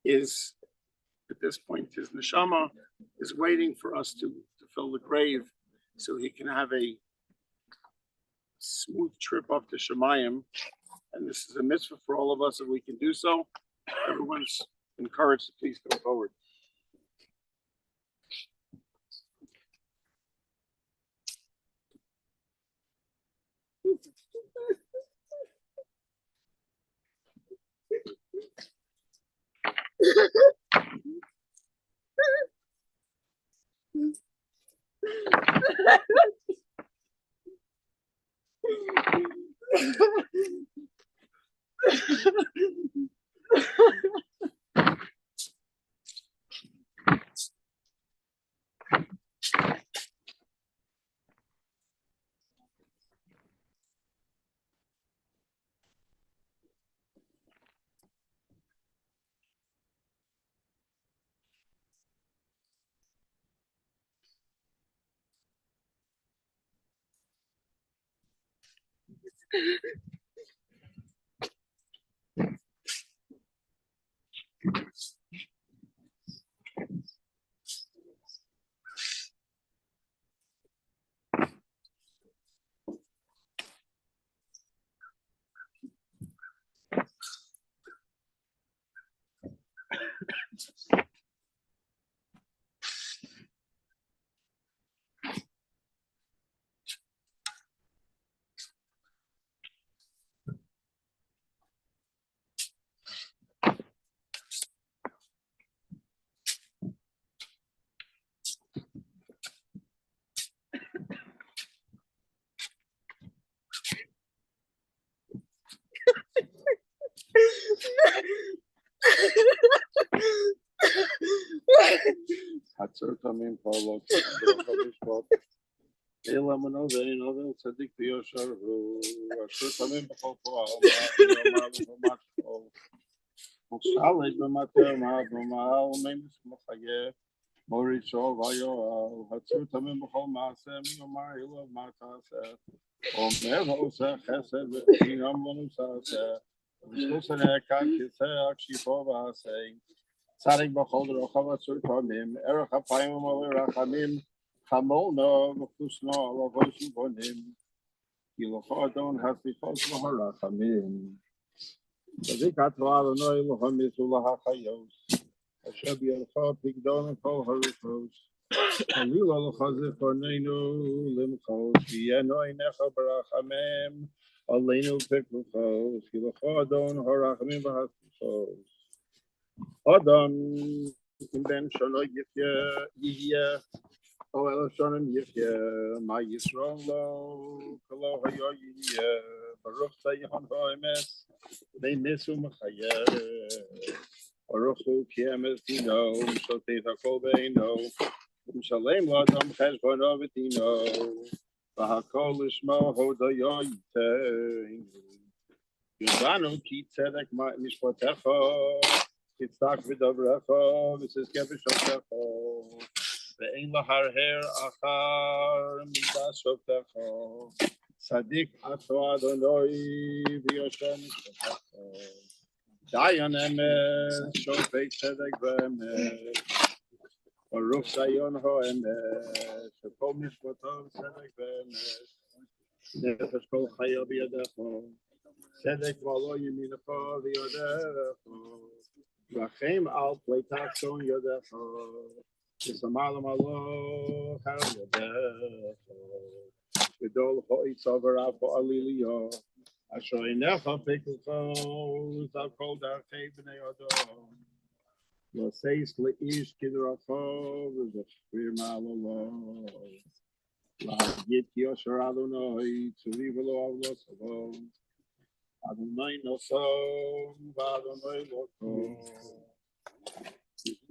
is, at this point, his neshama is waiting for us to fill the grave so he can have a smooth trip up to Shemayim. And this is a mitzvah for all of us if we can do so. Everyone's encouraged to please go forward. Hatzor Tamim Pavlok, Elamano, they know they'll Sadik Yoshar, who Hatzor Tamim Pavlok, Salad, Mater, Mahal, Mames, Mahaye, Moricho, Vayo, Hatzor Tamim Pavlok, Yomar, Hilo, Matas, Omer, Hesed, Yamanusa, Susana, Kakis, Akshipova, saying, Sarik Baholder Havatsur Tomim, Erika Paimum Rachamim, Hamona, Kusno, Lavosu Bonim, Kilofadon has the Fosma Harachamim. The Dikatwa, no Ilhamizula Hakayos, a Shabi Alpha, Pigdon, and Paul Harikos, and Lila Hazif for Nino, Limkos, Vieno, Necha Barachamim, Aleno Pekukos, Kilofadon, Harachamim Bahasos. Adam ben Shana Yifya, O Elashanim Yifya, my Yisrael, Kalo Hayya, Baruch Sayan Hoimes, they miss Machaya, Baruchu Kiametino, Shoteta Kobe, no, Shalem Ladam Hezbonovetino, והכל לשמו הודו ייתן. ידענו כי צדק משפטך, תצדק בדברך, ותזכה בשופטך, ואין להרהר אחר מידה שופטך. צדיק אתה אדוני ויושר משפטך. דיין אמת, שופט צדק ואמת. ברוך דיין האמת, שכל משפטו צדק ואמת. נפש כל חיה בידך. צדק ולא ימינך ויודך. רחם על פני תחתון ידך. ושמר למלוך על ידך. גדול הועיצה ורב עליליה. אשר עיניך פקוחו, על כל דרכי בני אדם. לא שש לאיש כדרכו, וזכיר מעללו. להגיד כי אשר אדוני, צורי ולא עוולה סבו. אדוני נוסום, ואדוני לא קום.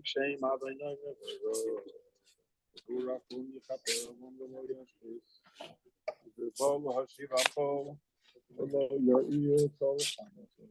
שם אדוני נברו. הוא רחום יכפר, ולא ישפיס. ובוא להשיב הכל. ולא יאיר כל חמתו.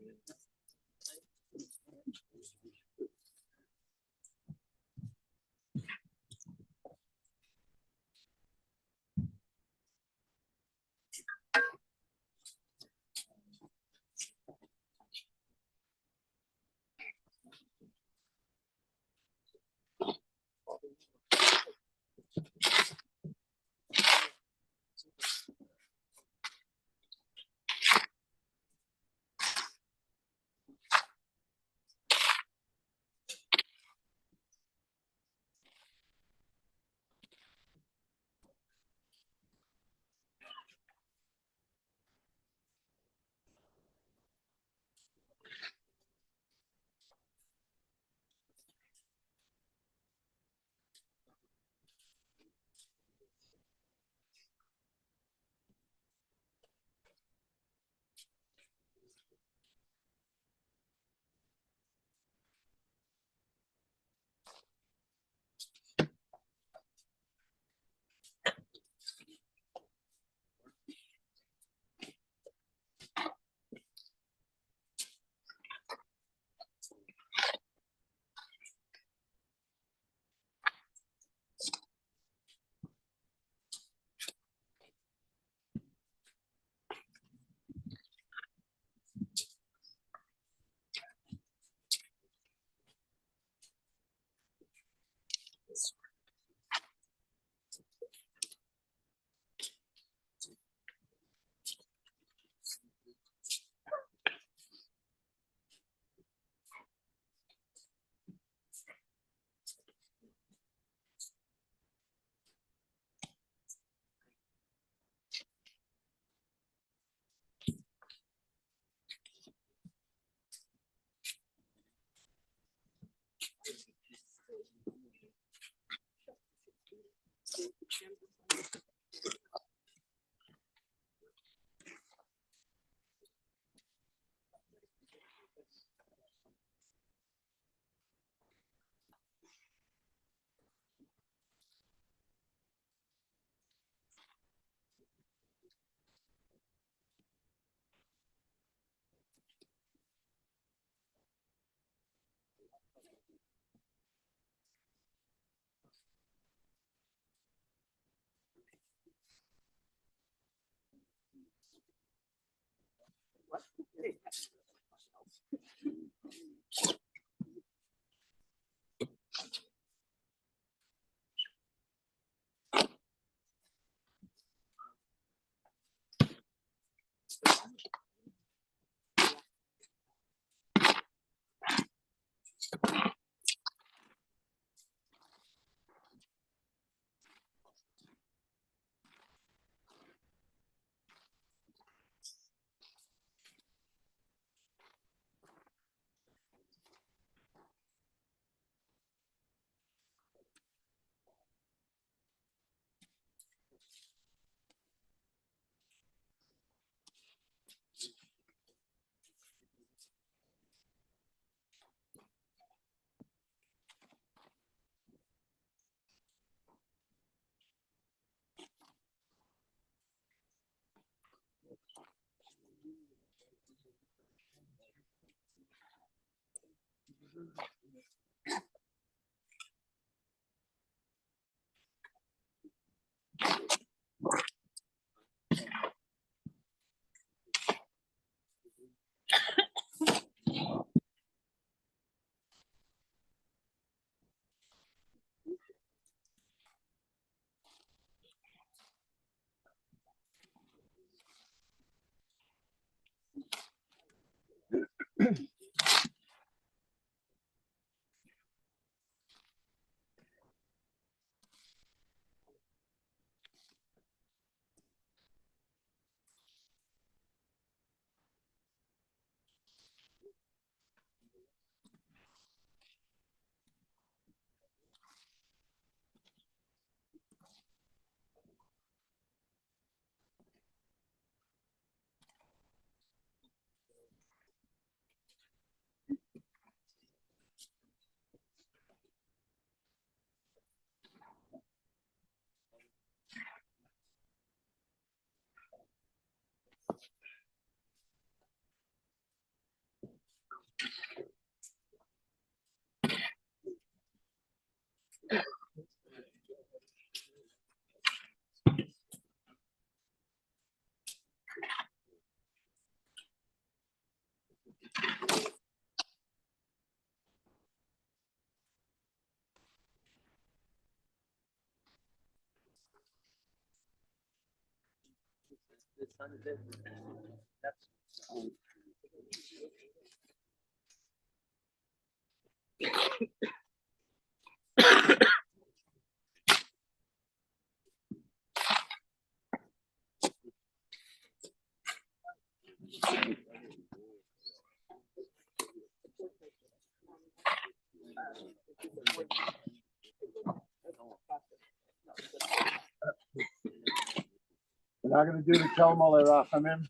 We're not going to do the Kelmal Erachamim,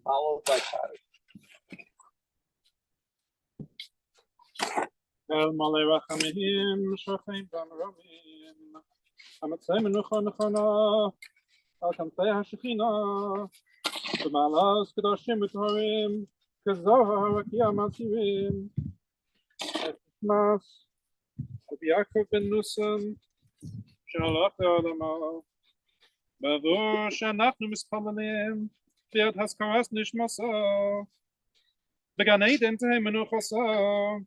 followed by Kaddish. Kelmal Erachamim, Shochem Bamramim, Amatzay Menucha Nechana, Alkamtei HaShechina, B'malas Kedoshim B'Torim, Kezohar Akiyam Asirim, Mas, Yaakov ben Nusan, Shalach Olamo, Bavur Shanachnu Mispalanim, Fiat Haskaras Nishmaso, Began Eden Tehem Menuchaso,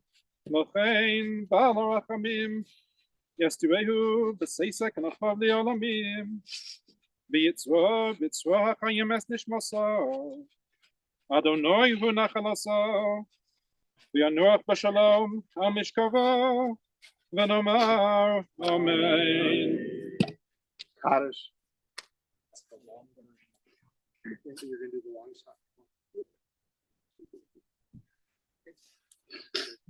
Lochein Ba'al Rachamim, Yastuehu, B'Seisek Nachav Li'olamim, B'Yitzro, B'Yitzro HaChayim Es Nishmaso, Adonai Hu Nachalaso, V'Yanuach B'Shalom, HaMishkava, V'Nomar, Amen. Kaddish.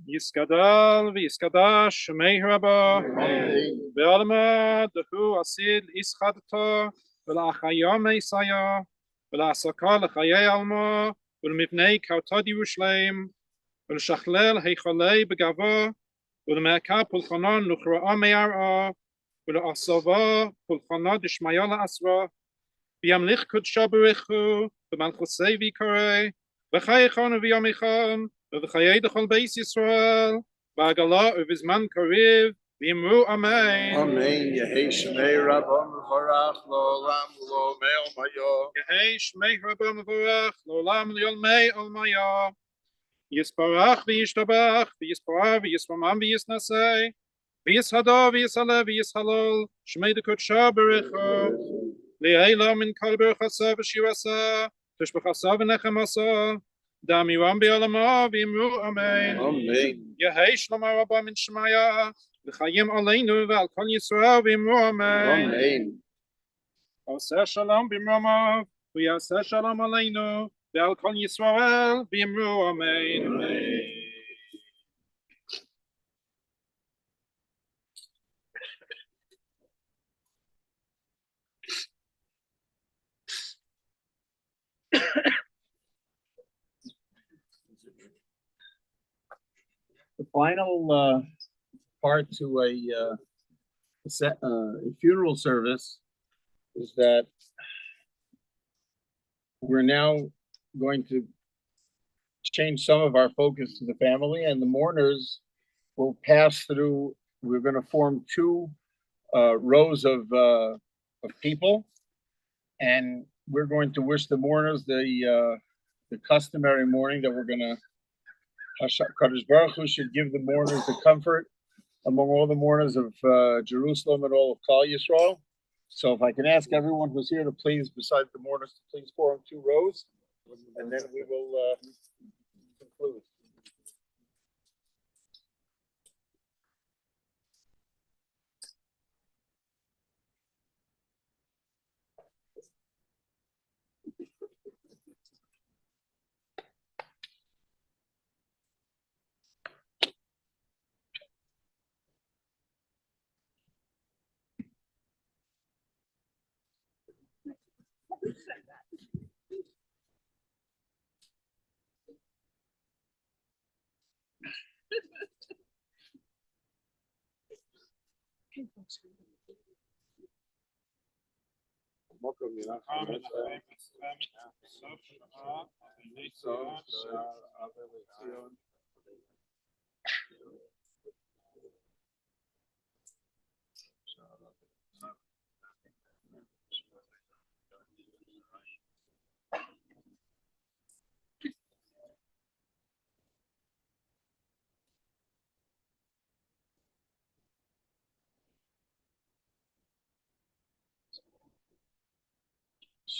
Yiskadal v'yiskadash shemei rabba ve'alma dehu asid ischadto v'la'achayam eisaya v'la'asaka l'chayei alma v'l'mivnei kauta Yerushalayim v'l'shachlel heichalei begavo v'l'me'aka pulchanon nuchra'a me'ar'a v'l'asava pulchana dishmaya la'asra v'yamlich kudsha b'richu v'malchusei v'yikarei v'chayechon v'yamichon v'chayei d'chol beis Yisrael v'agala uvizman kariv v'imru amen. Amen. Yehei shmei Rabba mevarach l'olam l'olmei olmayo. Yehei shmei Rabba mevarach l'olam l'olmei olmayo. Yisparach v'yishtabach v'yispar v'yisramam v'yisnasei v'yishado v'yisale v'yishalol shmei d'kudsha b'richu li'eila min kol b'rchasa v'shirasa tishbachasa v'nechemasa Damiram be'alama v'imru amen. Amen. Yehei shlama rabba min shmaya v'chayim aleinu v'al kol Yisrael v'imru amen. Amen. Oseh shalom b'imramav v'yaseh shalom aleinu v'al kol Yisrael v'imru amen. The final part to a funeral service is that we're now going to change some of our focus to the family, and the mourners will pass through. We're going to form two rows of people, and we're going to wish the mourners the customary mourning that we're going to. Kadosh Baruch Hu should give the mourners the comfort among all the mourners of Jerusalem and all of Klal Yisrael. So if I can ask everyone who's here to please, besides the mourners, to please form two rows, and then we will conclude.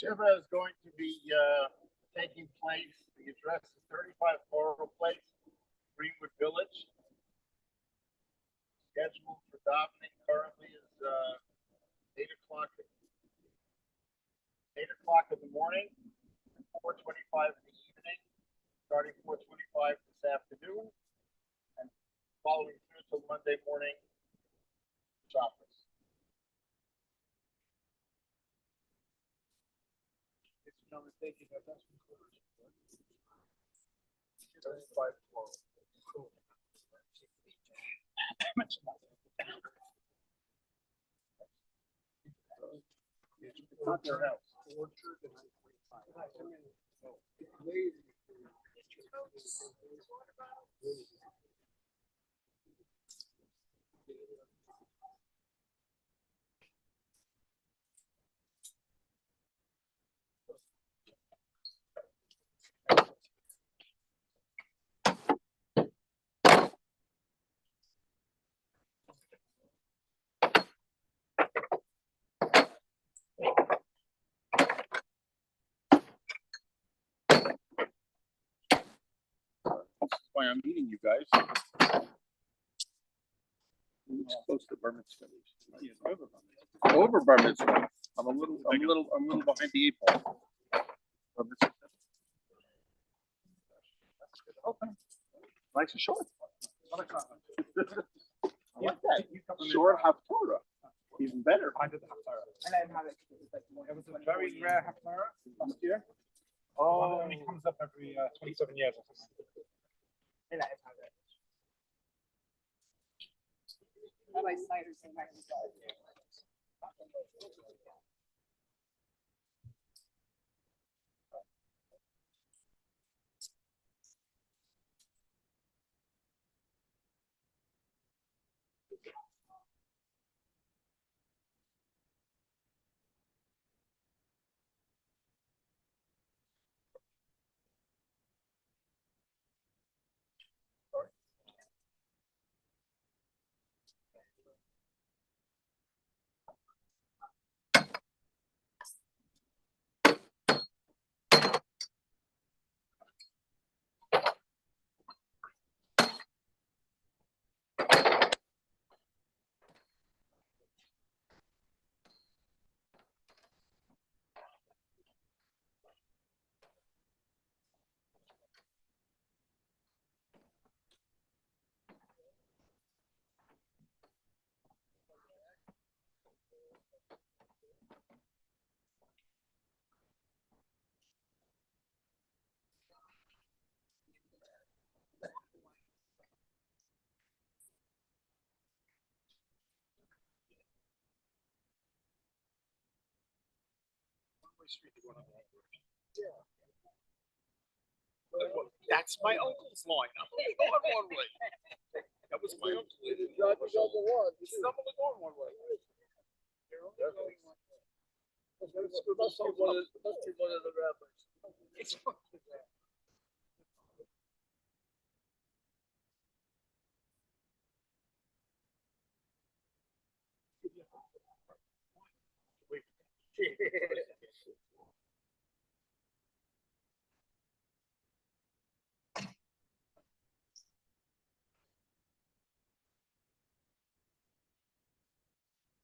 Shiva is going to be taking place. The address is 35 Floral Place, Greenwood Village. Schedule for davening currently is 8 o'clock. 8 o'clock in the morning, and 4:25 in the evening. Starting 4:25 this afternoon, and following through till Monday morning. Shoppers. Thank you. Not their house. Why I'm meeting you guys. It's close to Bar Mitzvah. Over Bar Mitzvah. I'm a little behind the eight ball. Okay. Nice and short. I like that. Short Haftorah. Even better. I did the Haftorah. And I didn't have it. It was a very rare Haftorah last year. Oh, it only comes up every 27 years or something. And I didn't have it. My cider came back. Street to go on the right direction. Yeah. That's my uncle's line. I'm only going one way. That was my uncle. It's only going one way. Must be one of the rabbis. It's